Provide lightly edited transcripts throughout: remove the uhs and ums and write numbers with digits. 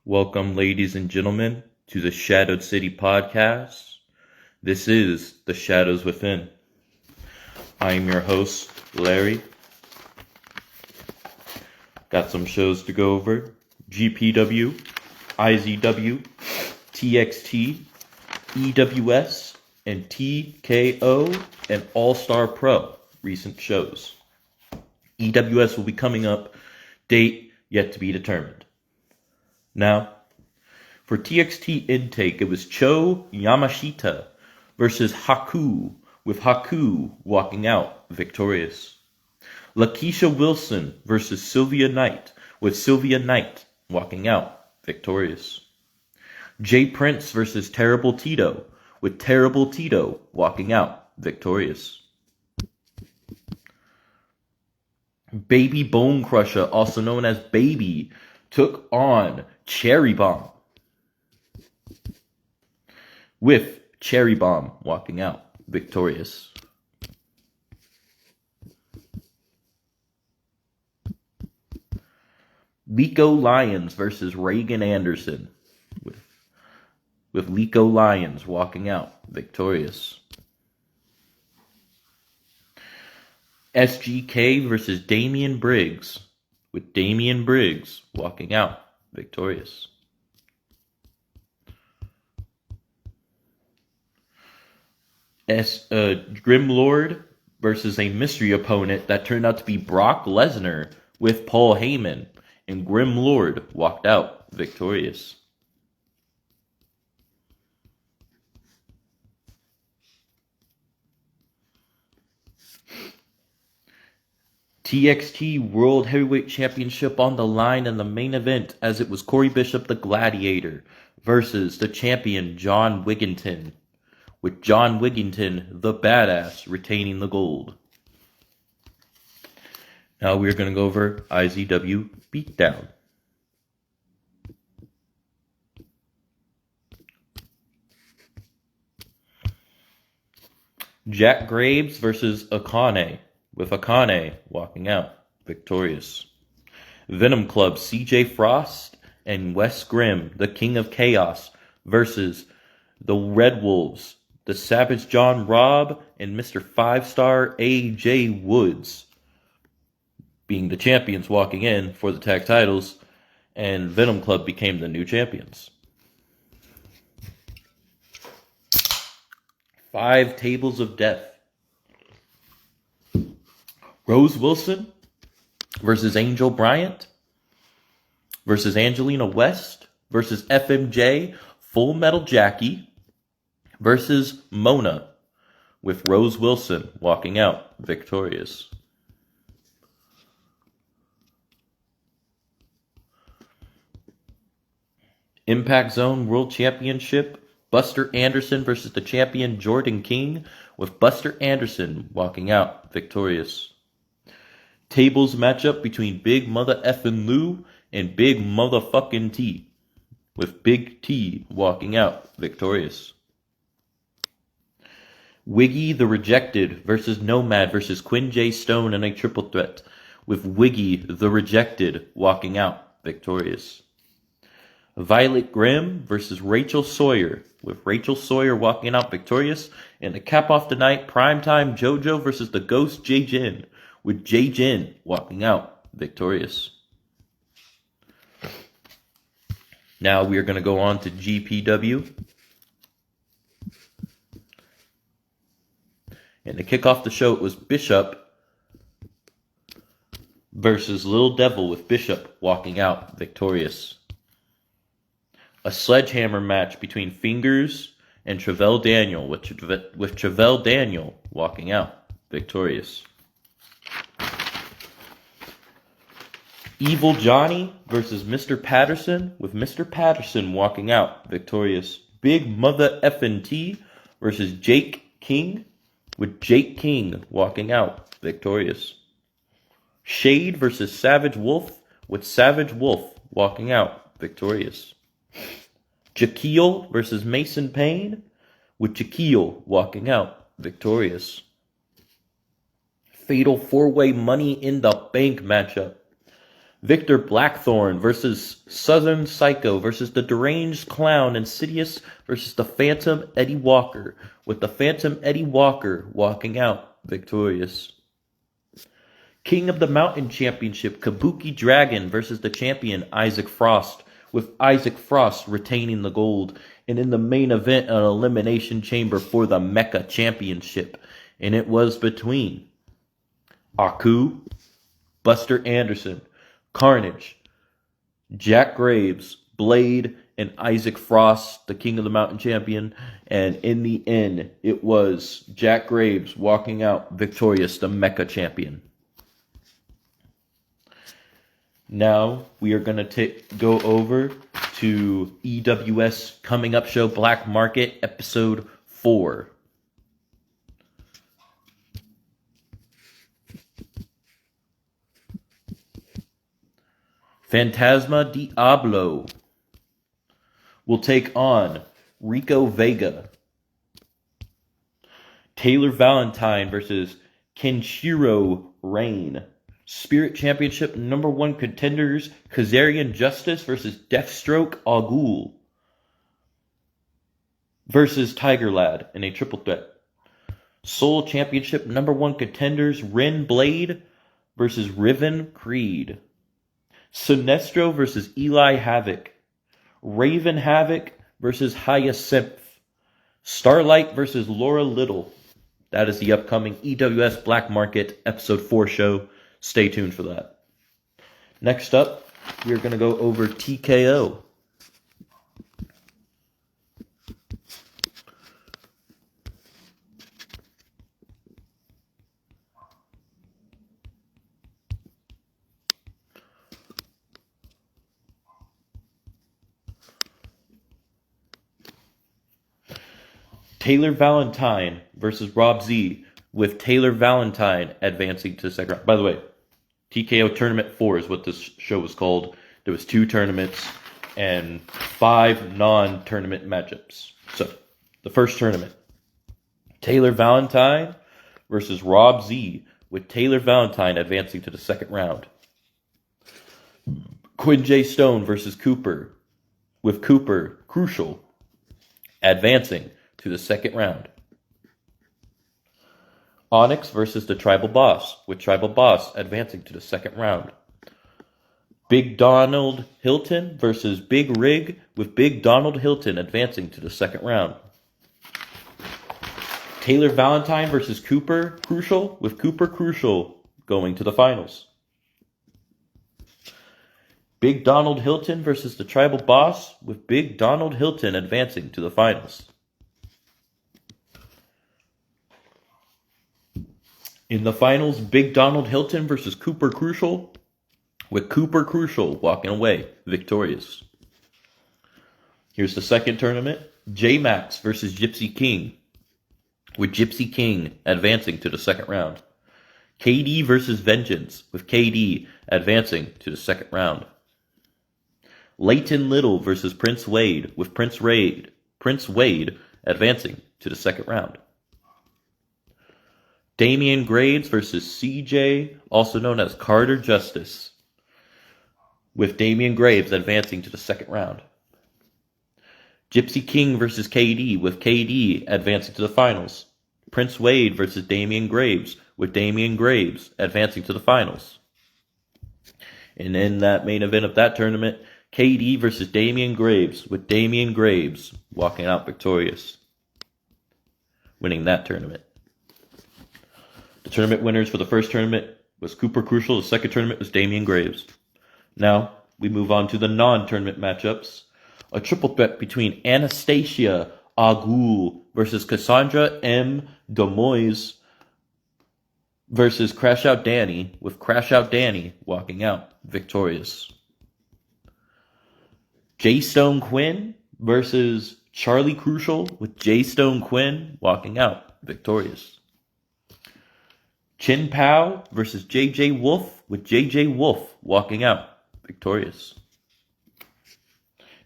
Welcome, ladies and gentlemen, to the Shadowed City podcast. This is The Shadows Within. I am your host, Larry. Got some shows to go over. GPW, IZW, TXT, EWS, and TKO, and All-Star Pro. Recent shows. EWS will be coming up. Date yet to be determined. Now, for TXT intake, it was Cho Yamashita versus Haku, with Haku walking out victorious. Lakeisha Wilson versus Sylvia Knight, with Sylvia Knight walking out victorious. Jay Prince versus Terrible Tito, with Terrible Tito walking out victorious. Baby Bone Crusher, also known as Baby, took on Cherry Bomb, with Cherry Bomb walking out victorious. Lico Lyons versus Reagan Anderson, with Lico Lyons walking out victorious. SGK versus Damian Briggs, with Damian Briggs walking out victorious. Grim Lord versus a mystery opponent that turned out to be Brock Lesnar, with Paul Heyman, and Grim Lord walked out victorious. TXT World Heavyweight Championship on the line in the main event, as it was Corey Bishop the Gladiator versus the champion John Wigginton, with John Wigginton the Badass retaining the gold. Now we're going to go over IZW Beatdown. Jack Graves versus Akane, with Akane walking out victorious. Venom Club CJ Frost and Wes Grimm, the King of Chaos, versus the Red Wolves, the Savage John Robb and Mr. 5-Star AJ Woods, being the champions walking in for the tag titles, and Venom Club became the new champions. 5 Tables of Death. Rose Wilson versus Angel Bryant versus Angelina West versus FMJ Full Metal Jackie versus Mona, with Rose Wilson walking out victorious. Impact Zone World Championship, Buster Anderson versus the champion Jordan King, with Buster Anderson walking out victorious. Tables matchup between Big Mother Effin' Lou and Big Motherfucking T, with Big T walking out victorious. Wiggy the Rejected versus Nomad versus Quinn J. Stone in a triple threat, with Wiggy the Rejected walking out victorious. Violet Grimm versus Rachel Sawyer, with Rachel Sawyer walking out victorious. And to cap off the night, Primetime JoJo versus the Ghost J Jin, with J Jin walking out victorious. Now we are going to go on to GPW. And to kick off the show, it was Bishop versus Little Devil, with Bishop walking out victorious. A sledgehammer match between Fingers and Travell Daniel, with Travell Daniel walking out victorious. Evil Johnny versus Mr. Patterson, with Mr. Patterson walking out victorious. Big Mother Effin' T versus Jake King, with Jake King walking out victorious. Shade versus Savage Wolf, with Savage Wolf walking out victorious. Jaquil versus Mason Payne, with Jaquil walking out victorious. Fatal 4-way Money in the Bank matchup Victor Blackthorn versus Southern Psycho versus the Deranged Clown Insidious versus the Phantom Eddie Walker, with the Phantom Eddie Walker walking out victorious. King of the Mountain Championship, Kabuki Dragon versus the champion Isaac Frost, with Isaac Frost retaining the gold. And in the main event, an elimination chamber for the Mecha Championship. And it was between Aku, Buster Anderson, Carnage, Jack Graves, Blade, and Isaac Frost, the King of the Mountain Champion. And in the end, it was Jack Graves walking out victorious, the Mecha Champion. Now we are going to go over to EWS Coming Up Show Black Market Episode 4. Fantasma Diablo will take on Rico Vega. Taylor Valentine versus Kenshiro Rain. Spirit Championship #1 contenders Kazarian Justice versus Deathstroke Agul versus Tiger Lad in a triple threat. Soul Championship #1 contenders Ren Blade versus Riven Creed. Sinestro versus Eli Havoc. Raven Havoc versus Hyacinth. Starlight versus Laura Little. That is the upcoming EWS Black Market Episode 4 show. Stay tuned for that. Next up, we're going to go over TKO. Taylor Valentine versus Rob Z, with Taylor Valentine advancing to the second round. By the way, TKO Tournament 4 is what this show was called. There was 2 tournaments and 5 non-tournament matchups. So, the first tournament, Taylor Valentine versus Rob Z, with Taylor Valentine advancing to the second round. Quinn J. Stone versus Cooper, with Cooper Crucial advancing to the second round. Onyx versus the Tribal Boss, with Tribal Boss advancing to the second round. Big Donald Hilton versus Big Rig, with Big Donald Hilton advancing to the second round. Taylor Valentine versus Cooper Crucial, with Cooper Crucial going to the finals. Big Donald Hilton versus the Tribal Boss, with Big Donald Hilton advancing to the finals. In the finals, Big Donald Hilton versus Cooper Crucial, with Cooper Crucial walking away victorious. Here's the second tournament, J-Max versus Gypsy King, with Gypsy King advancing to the second round. KD versus Vengeance, with KD advancing to the second round. Leighton Little versus Prince Wade, with Prince Wade advancing to the second round. Damian Graves versus CJ, also known as Carter Justice, with Damian Graves advancing to the second round. Gypsy King versus KD, with KD advancing to the finals. Prince Wade versus Damian Graves, with Damian Graves advancing to the finals. And in that main event of that tournament, KD versus Damian Graves, with Damian Graves walking out victorious, winning that tournament. The tournament winners for the first tournament was Cooper Crucial. The second tournament was Damian Graves. Now, we move on to the non-tournament matchups. A triple threat between Anastasia Agul versus Cassandra M. Demoise versus Crash Out Danny, with Crash Out Danny walking out victorious. J. Stone Quinn versus Charlie Crucial, with J. Stone Quinn walking out victorious. Chin Pao versus JJ Wolf, with JJ Wolf walking out victorious.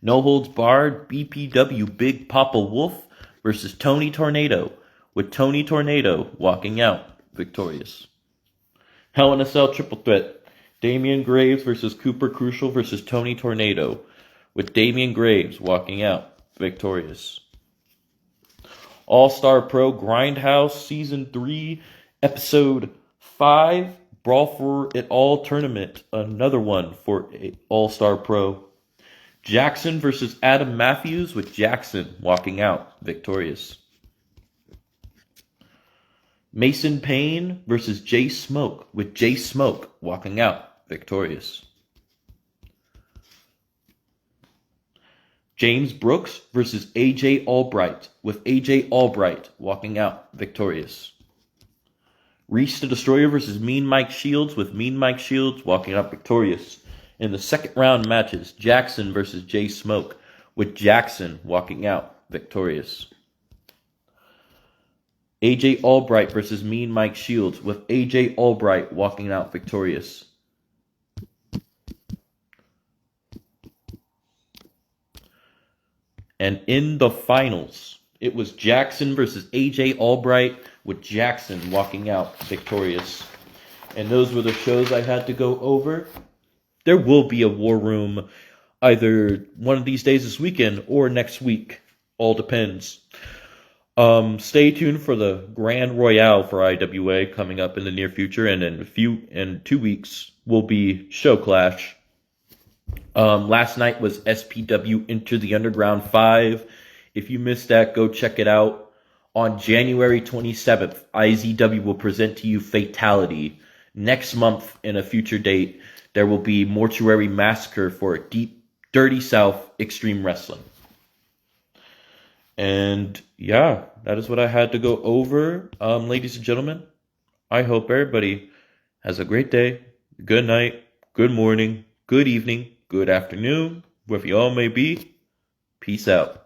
No Holds Barred BPW Big Papa Wolf versus Tony Tornado, with Tony Tornado walking out victorious. Hell in a Cell triple threat, Damian Graves versus Cooper Crucial versus Tony Tornado, with Damian Graves walking out victorious. All-Star Pro Grindhouse Season 3, Episode 5, Brawl for It All Tournament. Another one for All-Star Pro. Jackson versus Adam Matthews, with Jackson walking out victorious. Mason Payne versus Jay Smoke, with Jay Smoke walking out victorious. James Brooks versus AJ Albright, with AJ Albright walking out victorious. Reese the Destroyer versus Mean Mike Shields, with Mean Mike Shields walking out victorious. In the second round matches, Jackson versus Jay Smoke, with Jackson walking out victorious. AJ Albright versus Mean Mike Shields, with AJ Albright walking out victorious. And in the finals, it was Jackson versus AJ Albright, with Jackson walking out victorious. And those were the shows I had to go over. There will be a War Room either one of these days this weekend or next week. All depends. Stay tuned for the Grand Royale for IWA coming up in the near future, and in 2 weeks will be Show Clash. Last night was SPW Enter the Underground 5. If you missed that, go check it out. On January 27th, IZW will present to you Fatality. Next month, in a future date, there will be Mortuary Massacre for Deep Dirty South Extreme Wrestling. And yeah, that is what I had to go over. Ladies and gentlemen, I hope everybody has a great day, good night, good morning, good evening, good afternoon, wherever you all may be. Peace out.